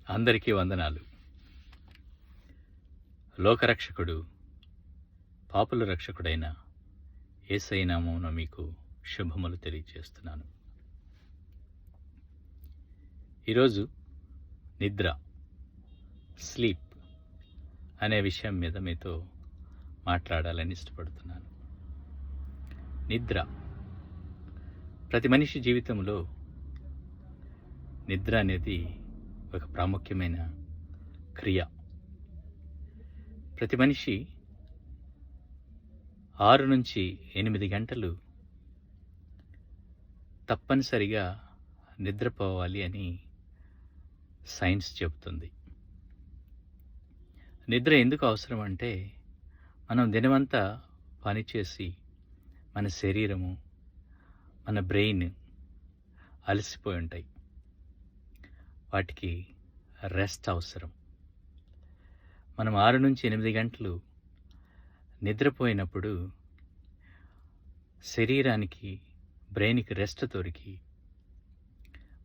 అందరికీ వందనాలు. లోకరక్షకుడు, పాపుల రక్షకుడైన యేసయ్య నామమున మీకు శుభములు తెలియజేస్తున్నాను. ఈరోజు నిద్ర, స్లీప్ అనే విషయం మీద మీతో మాట్లాడాలని ఇష్టపడుతున్నాను. నిద్ర ప్రతి మనిషి జీవితంలో నిద్ర అనేది ఒక ప్రాముఖ్యమైన క్రియ. ప్రతి మనిషి 6 నుంచి 8 గంటలు తప్పనిసరిగా నిద్రపోవాలి అని సైన్స్ చెబుతుంది. నిద్ర ఎందుకు అవసరం అంటే, మనం దినమంతా పనిచేసి మన శరీరము, మన బ్రెయిన్ అలసిపోయి ఉంటాయి. వాటికి రెస్ట్ అవసరం. మనం 6 నుంచి 8 గంటలు నిద్రపోయినప్పుడు శరీరానికి, బ్రెయిన్కి రెస్ట్ దొరికి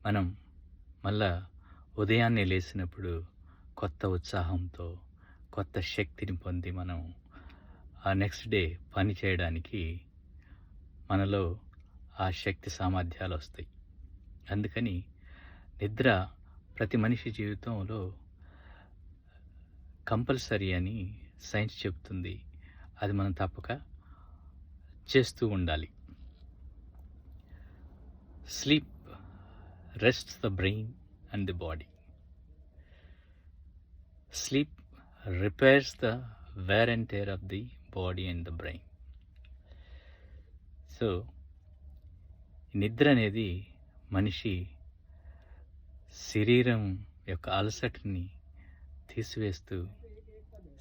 మనం మళ్ళా ఉదయాన్నే లేచినప్పుడు కొత్త ఉత్సాహంతో, కొత్త శక్తిని పొంది మనం ఆ నెక్స్ట్ డే పని చేయడానికి మనలో ఆ శక్తి సామర్థ్యాలు వస్తాయి. అందుకని నిద్ర ప్రతి మనిషి జీవితంలో కంపల్సరీ అని సైన్స్ చెబుతుంది. అది మనం తప్పక చేస్తూ ఉండాలి. Sleep rests the brain and the body. Sleep repairs the wear and tear of the body and the brain. So నిద్ర అనేది మనిషి శరీరం యొక్క అలసటని తీసివేస్తూ,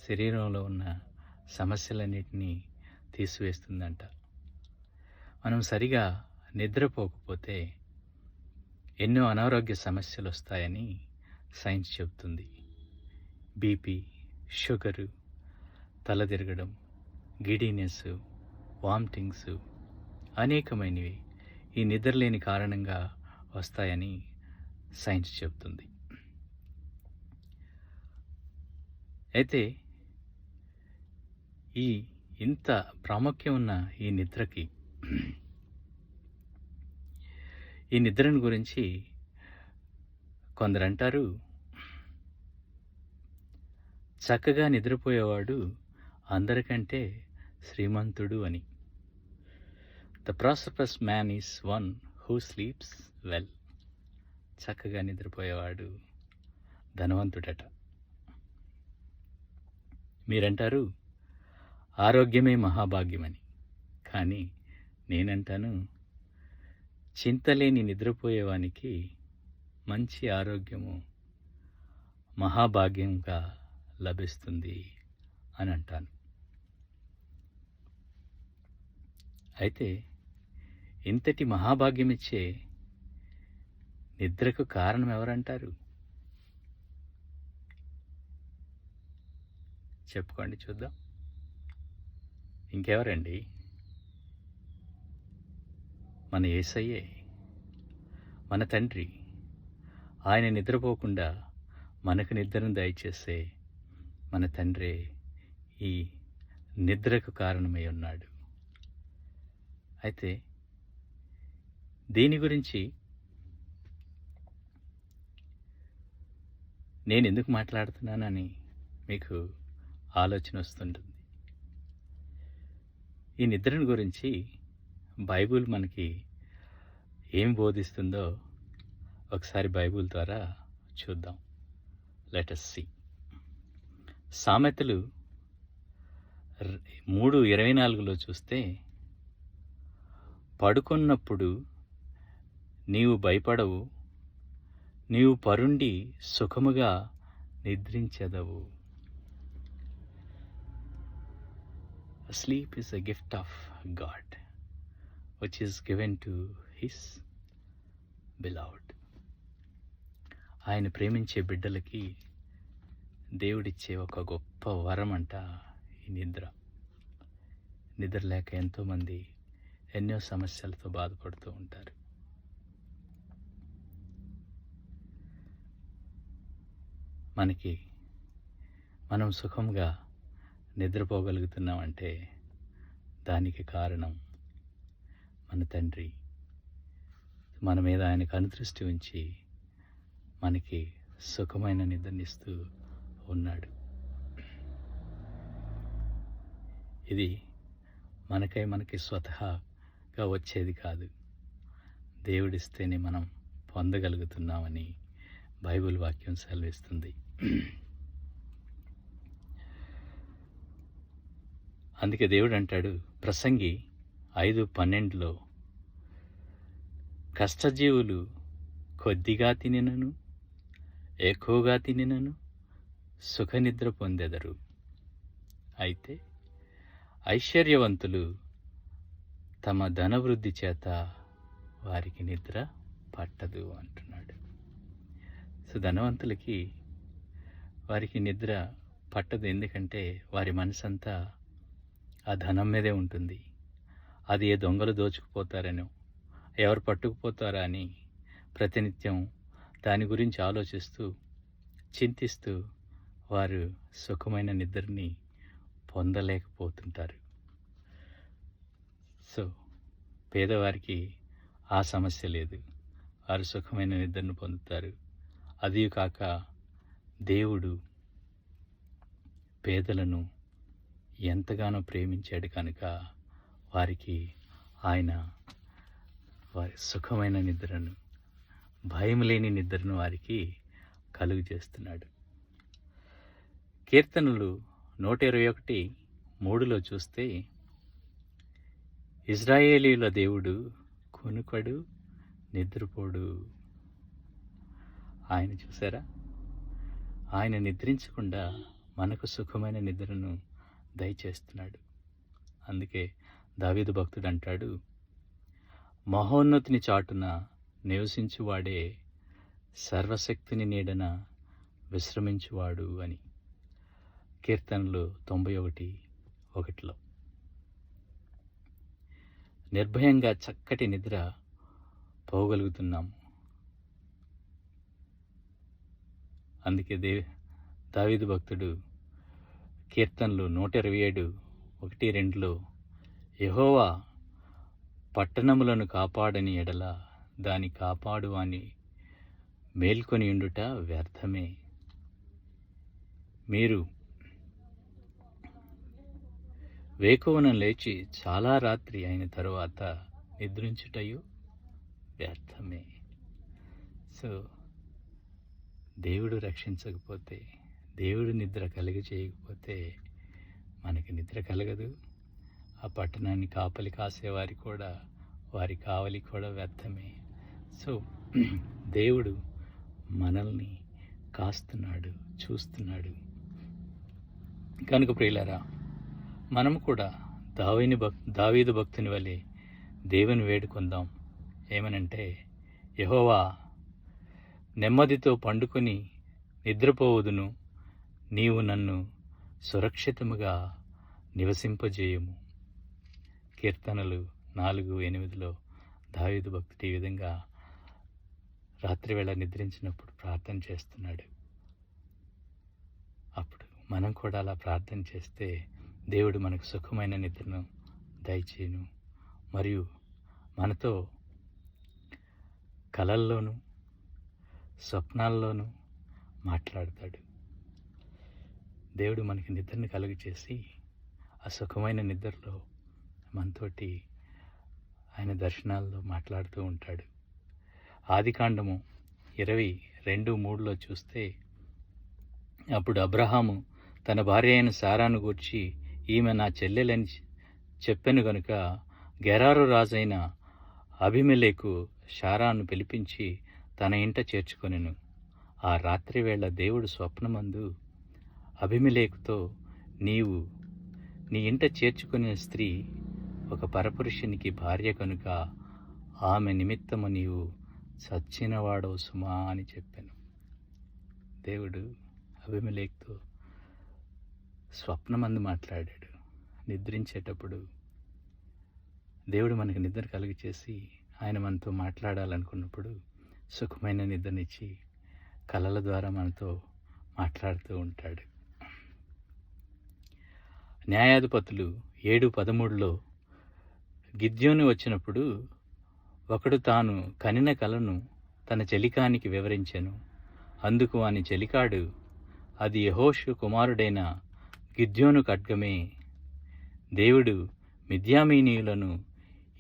శరీరంలో ఉన్న సమస్యలన్నిటినీ తీసివేస్తుందంట. మనం సరిగా నిద్రపోకపోతే ఎన్నో అనారోగ్య సమస్యలు వస్తాయని సైన్స్ చెబుతుంది. బీపీ, షుగరు, తల తిరగడం, గిడీనెస్, వామిటింగ్స్ అనేకమైనవి ఈ నిద్రలేని కారణంగా వస్తాయని సైన్స్ చెబుతుంది. అయితే ఇంత ప్రాముఖ్యం ఉన్న ఈ నిద్రకి, ఈ నిద్రను గురించి కొందరంటారు, చక్కగా నిద్రపోయేవాడు అందరికంటే శ్రీమంతుడు అని. The prosperous man is one who sleeps well. చక్కగా నిద్రపోయేవాడు ధనవంతుడట. మీరంటారు ఆరోగ్యమే మహాభాగ్యమని. కానీ నేనంటాను, చింతలేని నిద్రపోయేవానికి మంచి ఆరోగ్యము మహాభాగ్యంగా లభిస్తుంది అని అంటాను. అయితే ఇంతటి మహాభాగ్యమిచ్చే నిద్రకు కారణం ఎవరంటారు? చెప్పుకోండి చూద్దాం. ఇంకెవరండి? మన యేసయ్యే, మన తండ్రి. ఆయన నిద్రపోకుండా మనకు నిద్రను దయచేసే మన తండ్రే ఈ నిద్రకు కారణమై ఉన్నాడు. అయితే దీని గురించి నేను ఎందుకు మాట్లాడుతున్నానని మీకు ఆలోచన వస్తుంటుంది. ఈ నిద్రను గురించి బైబిల్ మనకి ఏం బోధిస్తుందో ఒకసారి బైబిల్ ద్వారా చూద్దాం. Let us see. సామెతలు 3:24లో చూస్తే, పడుకున్నప్పుడు నీవు భయపడవు, నీవు పరుండి సుఖముగా నిద్రించెదవు. Sleep is a gift of God, which is given to His beloved. ఆయన ప్రేమించే బిడ్డలకి దేవుడిచ్చే ఒక గొప్ప వరం అంట ఈ నిద్ర. నిద్ర లేక ఎంతోమంది ఎన్నో సమస్యలతో బాధపడుతూ ఉంటారు. మనకి మనం సుఖంగా నిద్రపోగలుగుతున్నామంటే దానికి కారణం మన తండ్రి మన మీద ఆయన కనుదృష్టి ఉంచి మనకి సుఖమైన నిద్రనిస్తూ ఉన్నాడు. ఇది మనకి స్వతహాగా వచ్చేది కాదు, దేవుడిస్తేనే మనం పొందగలుగుతున్నామని బైబిల్ వాక్యం సెలవిస్తుంది. అందుకే దేవుడు అంటాడు ప్రసంగి 5:12లో, కష్టజీవులు కొద్దిగా తినినను ఎక్కువగా తినినను సుఖనిద్ర పొందెదరు, అయితే ఐశ్వర్యవంతులు తమ ధనవృద్ధి చేత వారికి నిద్ర పట్టదు అంటున్నాడు. సో ధనవంతులకి వారికి నిద్ర పట్టదు, ఎందుకంటే వారి మనసంతా ఆ ధనం మీదే ఉంటుంది. అది ఏ దొంగలు దోచుకుపోతారనో ఎవరు పట్టుకుపోతారా అని ప్రతినిత్యం దాని గురించి ఆలోచిస్తూ చింతిస్తూ వారు సుఖమైన నిద్రని పొందలేకపోతుంటారు. సో పేదవారికి ఆ సమస్య లేదు, వారు సుఖమైన నిద్రను పొందుతారు. అది కాక దేవుడు పేదలను ఎంతగానో ప్రేమించాడు కనుక వారికి ఆయన వారి సుఖమైన నిద్రను, భయం లేని నిద్రను వారికి కలుగు చేస్తున్నాడు. కీర్తనలు 121:3లో చూస్తే, ఇశ్రాయేలీయుల దేవుడు కునుకడు నిద్రపోడు. ఆయన చూసారా, ఆయన నిద్రించకుండా మనకు సుఖమైన నిద్రను దయచేస్తున్నాడు. అందుకే దావీదు భక్తుడు అంటాడు, మహోన్నతిని చాటున నివసించువాడే సర్వశక్తిని నీడన విశ్రమించువాడు అని. కీర్తనలు 91:1లో నిర్భయంగా చక్కటి నిద్ర పోగలుగుతున్నాము. అందుకే దావీదు భక్తుడు కీర్తనలు 127:1-2లో, యెహోవా పట్టణములను కాపాడని ఎడల దాని కాపాడు అని మేల్కొని ఉండుట వ్యర్థమే. మీరు వేకువన లేచి చాలా రాత్రి అయిన తరువాత నిద్రించుటయు వ్యర్థమే. సో దేవుడు రక్షించకపోతే, దేవుడు నిద్ర చేయకపోతే మనకి నిద్ర కలగదు. ఆ పట్టణాన్ని కాపలి కాసేవారి కూడా, వారి కావలి కూడా వ్యర్థమే. సో దేవుడు మనల్ని కాస్తున్నాడు, చూస్తున్నాడు. కనుక ప్రియులారా, మనం కూడా దావీదు భక్తుని వలె దేవుని వేడుకుందాం. ఏమనంటే, యెహోవా నెమ్మదితో పండుకొని నిద్రపోవుదును, నీవు నన్ను సురక్షితముగా నివసింపజేయము. కీర్తనలు 4:8లో దావీదు భక్తుడు ఈ విధంగా రాత్రివేళ నిద్రించినప్పుడు ప్రార్థన చేస్తున్నాడు. అప్పుడు మనం కూడా అలా ప్రార్థన చేస్తే దేవుడు మనకు సుఖమైన నిద్రను దయచేయును. మరియు మనతో కలల్లోనూ స్వప్నాల్లోనూ మాట్లాడతాడు. దేవుడు మనకి నిద్రను కలుగు చేసి ఆ సుఖమైన నిద్రలో మనతోటి ఆయన దర్శనాల్లో మాట్లాడుతూ ఉంటాడు. ఆదికాండము 22:3లో చూస్తే, అప్పుడు అబ్రహాము తన భార్య అయిన శారాను గూర్చి, ఈమె నా చెల్లెలని చెప్పెను గనుక గెరారు రాజైన అబీమెలెకు శారాను పిలిపించి తన ఇంట చేర్చుకొనెను. ఆ రాత్రి వేళ దేవుడు స్వప్నమందు అబీమెలెకుతో, నీవు నీ ఇంట చేర్చుకునే స్త్రీ ఒక పరపురుషునికి భార్య కనుక ఆమె నిమిత్తము నీవు చచ్చినవాడవు సుమా అని చెప్పాను. దేవుడు అబీమెలెకుతో స్వప్నమందు మాట్లాడాడు. నిద్రించేటప్పుడు దేవుడు మనకు నిద్ర కలుగు చేసి ఆయన మనతో మాట్లాడాలనుకున్నప్పుడు సుఖమైన నిద్రనిచ్చి కలల ద్వారా మనతో మాట్లాడుతూ ఉంటాడు. న్యాయాధిపతులు 7:13లో గిద్యోను వచ్చినప్పుడు ఒకడు తాను కనిన కలను తన చెలికానికి వివరించెను. అందుకు వాని చెలికాడు, అది యెహోషు కుమారుడైన గిద్యోను ఖడ్గమే. దేవుడు మిద్యామీనీయులను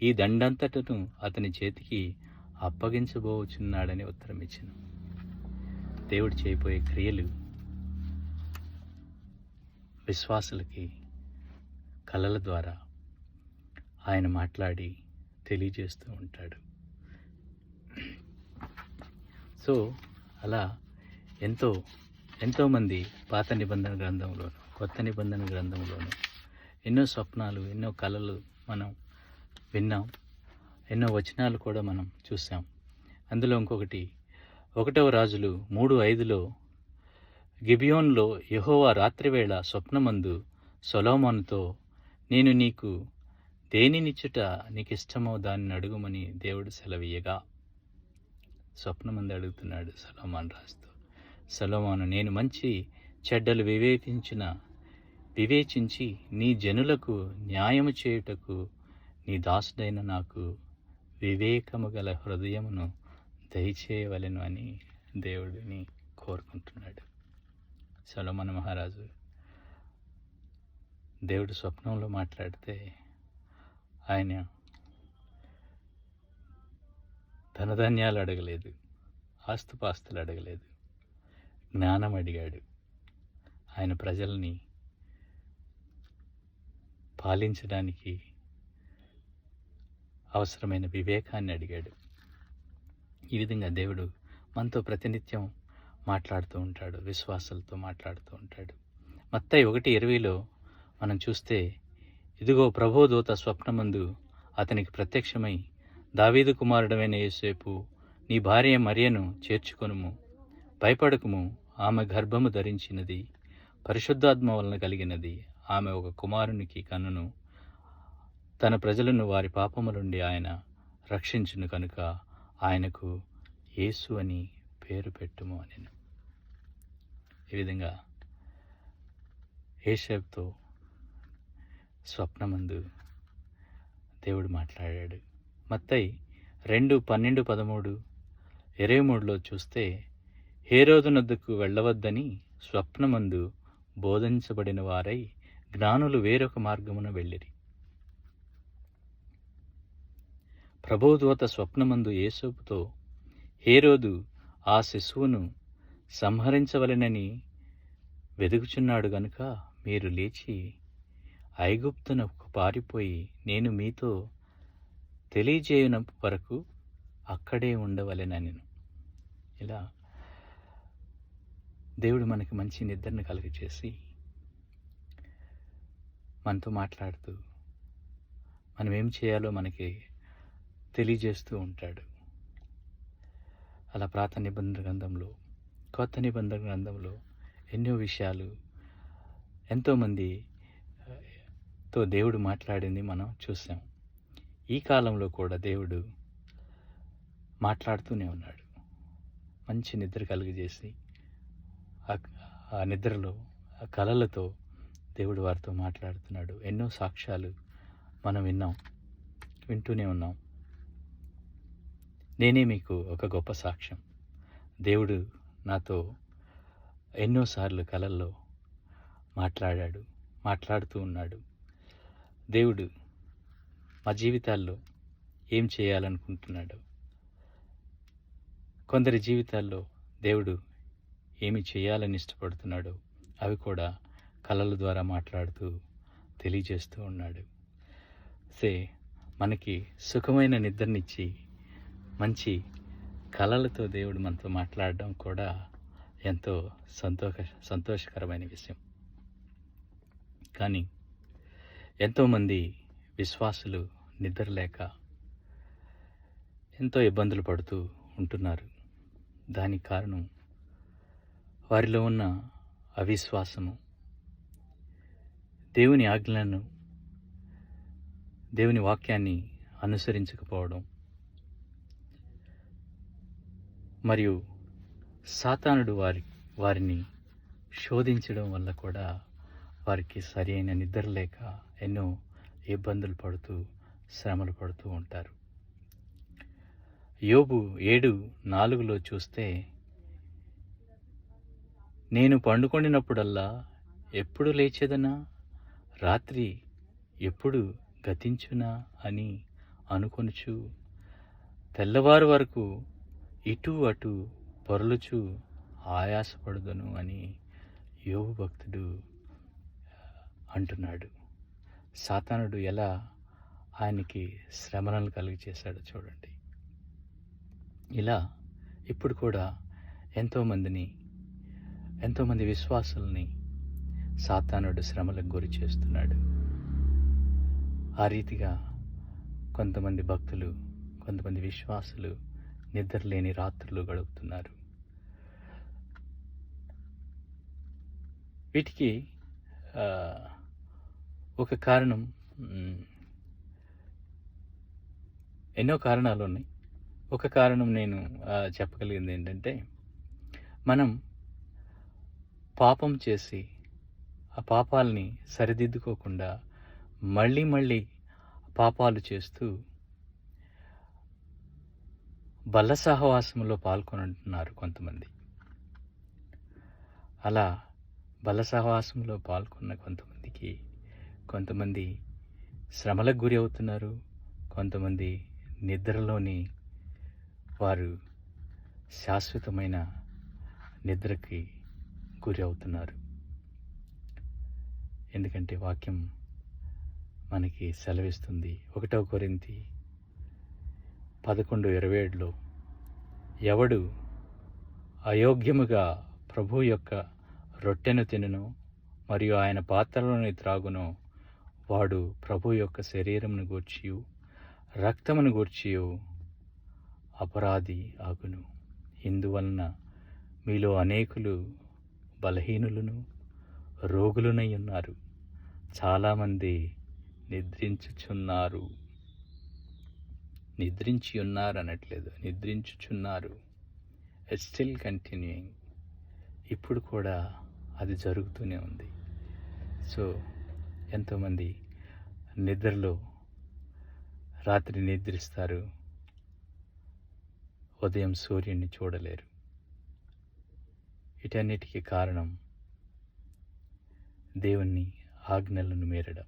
ఈ దండంతటను అతని చేతికి అప్పగించబోచున్నాడని ఉత్తరమిచ్చెను. దేవుడు చేయబోయే క్రియలు విశ్వాసులకి కలల ద్వారా ఆయన మాట్లాడి తెలియజేస్తూ ఉంటాడు. సో అలా ఎంతోమంది పాత నిబంధన గ్రంథంలోను కొత్త నిబంధన గ్రంథంలోను ఎన్నో స్వప్నాలు, ఎన్నో కలలు మనం విన్నాం. ఎన్నో వచనాలు కూడా మనం చూసాం. అందులో ఇంకొకటి 1వ రాజులు 3:5లో గిబియోన్లో యెహోవా రాత్రివేళ స్వప్నమందు సొలొమోనుతో, నేను నీకు దేనినిచ్చుట నీకిష్టమో దానిని అడుగుమని దేవుడు సెలవీయగా, స్వప్నమందు అడుగుతున్నాడు సొలొమోను రాజుతో. సొలొమోను, నేను మంచి చెడ్డలు వివేచించి నీ జనులకు న్యాయము చేయుటకు నీ దాసుడైన నాకు వివేకము గల హృదయమును దయచేయవలెను అని దేవుడిని కోరుకుంటున్నాడు. సొలొమోను మహారాజు దేవుడు స్వప్నంలో మాట్లాడితే ఆయన ధనధాన్యాలు అడగలేదు, ఆస్తుపాస్తులు అడగలేదు, జ్ఞానం అడిగాడు. ఆయన ప్రజల్ని పాలించడానికి అవసరమైన వివేకాన్ని అడిగాడు. ఈ విధంగా దేవుడు మనతో ప్రతినిత్యం మాట్లాడుతూ ఉంటాడు, విశ్వాసాలతో మాట్లాడుతూ ఉంటాడు. మత్తయి 1:20లో మనం చూస్తే, ఇదిగో ప్రభువు దూత స్వప్నమందు అతనికి ప్రత్యక్షమై, దావీదు కుమారుడమైన యోసేపు, నీ భార్య మరియను చేర్చుకొనుము, భయపడకుము, ఆమె గర్భము ధరించినది, పరిశుద్ధాత్మ వలన కలిగినది, ఆమె ఒక కుమారునికి కనును, తన ప్రజలను వారి పాపముల నుండి ఆయన రక్షించును కనుక ఆయనకు యేసు అని పేరు పెట్టుము అనెను. ఈ విధంగా యోసేపుతో స్వప్నమందు దేవుడు మాట్లాడాడు. మత్తయి 2:12-13, 23లో చూస్తే, హేరోదునొద్దకు వెళ్ళవద్దని స్వప్నమందు బోధించబడిన వారై జ్ఞానులు వేరొక మార్గమున వెళ్ళిరి. ప్రభుదూత స్వప్నమందు యోసేపుతో, హేరోదు ఆ శిశువును సంహరించవలెనని వెదుకుచున్నాడు గనుక మీరు లేచి ఐగుప్తునకు పారిపోయి నేను మీతో తెలియజేయున వరకు అక్కడే ఉండవలెననెను. ఇలా దేవుడు మనకి మంచి నిద్రను కలుగచేసి మనతో మాట్లాడుతూ మనం ఏం చేయాలో మనకి తెలియజేస్తూ ఉంటాడు. అలా పాత నిబంధన గ్రంథంలో, కొత్త నిబంధన గ్రంథంలో ఎన్నో విషయాలు ఎంతోమందితో దేవుడు మాట్లాడింది మనం చూసాం. ఈ కాలంలో కూడా దేవుడు మాట్లాడుతూనే ఉన్నాడు. మంచి నిద్ర కలుగజేసి ఆ నిద్రలో ఆ కలలతో దేవుడు వారితో మాట్లాడుతున్నాడు. ఎన్నో సాక్ష్యాలు మనం వింటూనే ఉన్నాం. నేనే మీకు ఒక గొప్ప సాక్ష్యం. దేవుడు నాతో ఎన్నోసార్లు కలల్లో మాట్లాడుతూ ఉన్నాడు. దేవుడు మా జీవితాల్లో ఏం చేయాలనుకుంటున్నాడు, కొందరి జీవితాల్లో దేవుడు ఏమి చేయాలని ఇష్టపడుతున్నాడో అవి కూడా కలల ద్వారా మాట్లాడుతూ తెలియజేస్తూ ఉన్నాడు. మనకి సుఖమైన నిద్రనిచ్చి మంచి కలలతో దేవుడు మనతో మాట్లాడడం కూడా ఎంతో సంతోషకరమైన విషయం. కానీ ఎంతోమంది విశ్వాసులు నిద్రలేక ఎంతో ఇబ్బందులు పడుతూ ఉంటున్నారు. దానికి కారణం వారిలో ఉన్న అవిశ్వాసము, దేవుని ఆజ్ఞలను, దేవుని వాక్యాన్ని అనుసరించకపోవడం, మరియు సాతానుడు వారిని శోధించడం వల్ల కూడా వారికి సరైన నిద్ర లేక ఎన్నో ఇబ్బందులు పడుతూ శ్రమలు పడుతూ ఉంటారు. యోబు 7:4లో చూస్తే, నేను పండుకొనినప్పుడల్లా ఎప్పుడు లేచెదనా, రాత్రి ఎప్పుడు గతించునా అని అనుకొనుచు తెల్లవారు వరకు ఇటు అటు పొరలుచు ఆయాసపడుదును అని యోబు భక్తుడు అంటున్నాడు. సాతానుడు ఎలా ఆయనకి శ్రమలను కలిగి చేశాడో చూడండి. ఇలా ఇప్పుడు కూడా ఎంతోమంది విశ్వాసుల్ని సాతానుడు శ్రమలకు గురి చేస్తున్నాడు. ఆ రీతిగా కొంతమంది భక్తులు, కొంతమంది విశ్వాసులు నిద్రలేని రాత్రులు గడుపుతున్నారు. వీటికి ఒక కారణం, ఎన్నో కారణాలు ఉన్నాయి. ఒక కారణం నేను చెప్పగలిగింది ఏంటంటే, మనం పాపం చేసి ఆ పాపాలని సరిదిద్దుకోకుండా మళ్ళీ పాపాలు చేస్తూ బల్ల సహవాసంలో పాల్గొంటున్నారు కొంతమంది. అలా బల్ల సహవాసంలో పాల్గొన్న కొంతమంది శ్రమలకు గురి అవుతున్నారు. కొంతమంది నిద్రలోని వారు శాశ్వతమైన నిద్రకి గురి అవుతున్నారు. ఎందుకంటే వాక్యం మనకి సెలవిస్తుంది. 1 కొరింథీ 11:27లో, ఎవడు అయోగ్యముగా ప్రభు యొక్క రొట్టెను తినును మరియు ఆయన పాత్రలోని త్రాగును, వాడు ప్రభు యొక్క శరీరమును గూర్చియు రక్తమును గూర్చియు అపరాధి ఆగును. ఇందువలన మీలో అనేకులు బలహీనులను రోగులునై ఉన్నారు. చాలామంది నిద్రించుచున్నారు అనట్లేదు, నిద్రించుచున్నారు. It's still continuing. ఇప్పుడు కూడా అది జరుగుతూనే ఉంది. సో ఎంతోమంది నిద్రలో రాత్రి నిద్రిస్తారు, ఉదయం సూర్యుడిని చూడలేరు. వీటన్నిటికీ కారణం దేవుని ఆజ్ఞలను మీరడం,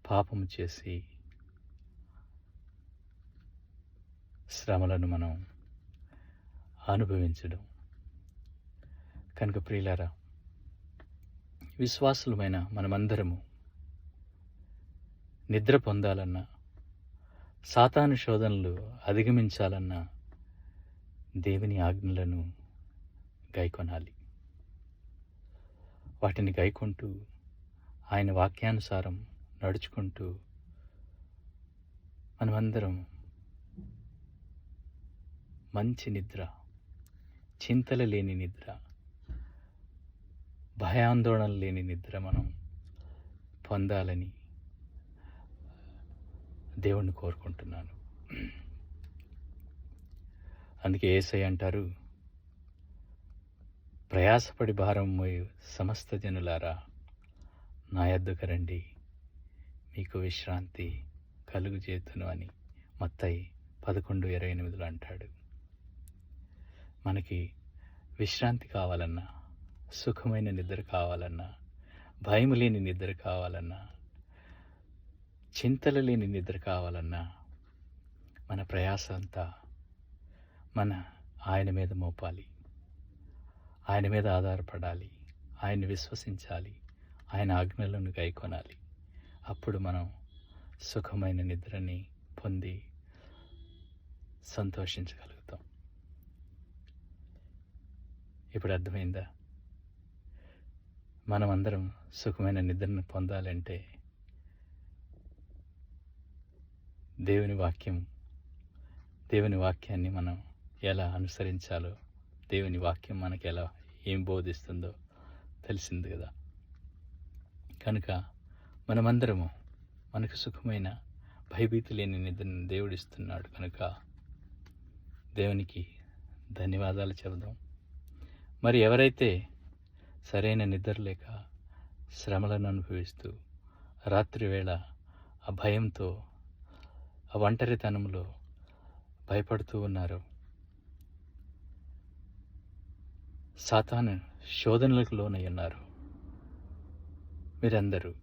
పాపము చేసి శ్రమలను మనం అనుభవించడం. కనుక ప్రియులారా, విశ్వాసులమైన మనమందరము నిద్ర పొందాలన్నా, సాతాను శోధనలు అధిగమించాలన్నా దేవుని ఆజ్ఞలను గైకొనాలి. వాటిని గైకొంటూ ఆయన వాక్యానుసారం నడుచుకుంటూ మనమందరం మంచి నిద్ర, చింతలు లేని నిద్ర, భయాందోళన లేని నిద్ర మనం పొందాలని దేవుణ్ణి కోరుకుంటున్నాను. అందుకే యేసయ్య అంటారు, ప్రయాసపడి భారం మోయు సమస్త జనులారా నా యొద్దకు రండి, మీకు విశ్రాంతి కలుగు చేతును అని మత్తయి 11:28 అంటాడు. మనకి విశ్రాంతి కావాలన్నా, సుఖమైన నిద్ర కావాలన్నా, భయం లేని నిద్ర కావాలన్నా, చింతలు లేని నిద్ర కావాలన్నా మన ప్రయాస అంతా ఆయన మీద మోపాలి, ఆయన మీద ఆధారపడాలి, ఆయన్ని విశ్వసించాలి, ఆయన ఆజ్ఞలను గైకొనాలి. అప్పుడు మనం సుఖమైన నిద్రని పొంది సంతోషించగలుగుతాం. ఇప్పుడు అర్థమైందా? మనమందరం సుఖమైన నిద్రను పొందాలంటే దేవుని వాక్యాన్ని మనం ఎలా అనుసరించాలో, దేవుని వాక్యం మనకి ఏం బోధిస్తుందో తెలిసింది కదా. కనుక మనమందరము మనకు సుఖమైన భయభీతి లేని నిద్రను దేవుడిస్తున్నాడు. కనుక దేవునికి ధన్యవాదాలు చెబుదాం. మరి ఎవరైతే సరైన నిద్ర లేక శ్రమలను అనుభవిస్తూ రాత్రి వేళ ఆ భయంతో ఆ ఒంటరితనంలో భయపడుతూ ఉన్నారో, సాతాను శోధనలకు లోనై ఉన్నారు, మీరందరూ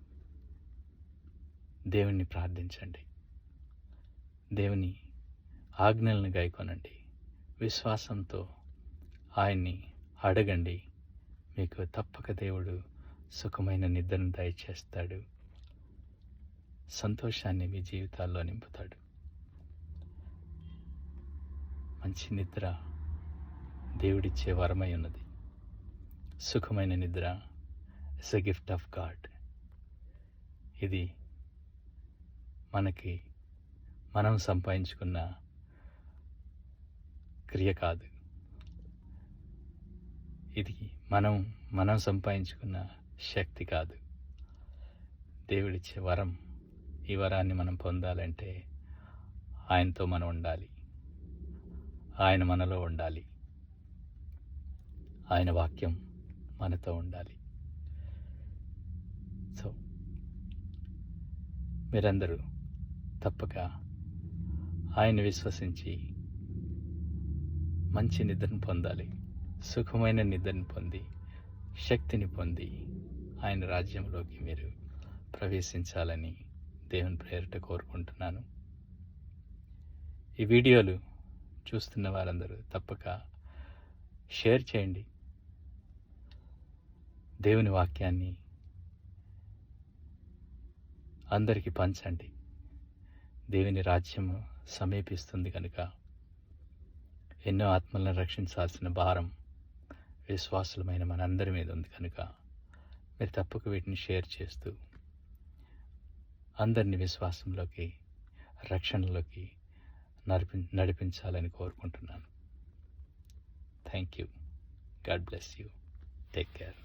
దేవుణ్ణి ప్రార్థించండి, దేవుని ఆజ్ఞలను గైకొనండి, విశ్వాసంతో ఆయన్ని అడగండి. మీకు తప్పక దేవుడు సుఖమైన నిద్రను దయచేస్తాడు, సంతోషాన్ని మీ జీవితాల్లో నింపుతాడు. మంచి నిద్ర దేవుడిచ్చే వరమై ఉన్నది. సుఖమైన నిద్ర is a gift of God. ఇది మనకి మనం సంపాదించుకున్న క్రియ కాదు, ఇది మనం సంపాదించుకున్న శక్తి కాదు, దేవుడిచ్చే వరం. ఈ వరాన్ని మనం పొందాలంటే ఆయనతో మనం ఉండాలి, ఆయన మనలో ఉండాలి, ఆయన వాక్యం మనతో ఉండాలి. సో మీరందరూ తప్పక ఆయన విశ్వసించి మంచి నిద్రను పొందాలి, సుఖమైన నిద్రను పొంది శక్తిని పొంది ఆయన రాజ్యంలోకి మీరు ప్రవేశించాలని దేవుని ప్రేరట కోరుకుంటున్నాను. ఈ వీడియోలు చూస్తున్న వారందరూ తప్పక షేర్ చేయండి, దేవుని వాక్యాన్ని అందరికీ పంచండి. దేవుని రాజ్యము సమీపిస్తుంది కనుక ఎన్నో ఆత్మలను రక్షించాల్సిన భారం విశ్వాసులమైన మనందరి మీద ఉంది కనుక మీరు తప్పక వీటిని షేర్ చేస్తూ అందరినీ విశ్వాసంలోకి, రక్షణలోకి నడిపించాలని కోరుకుంటున్నాను. Thank you. God bless you. Take care.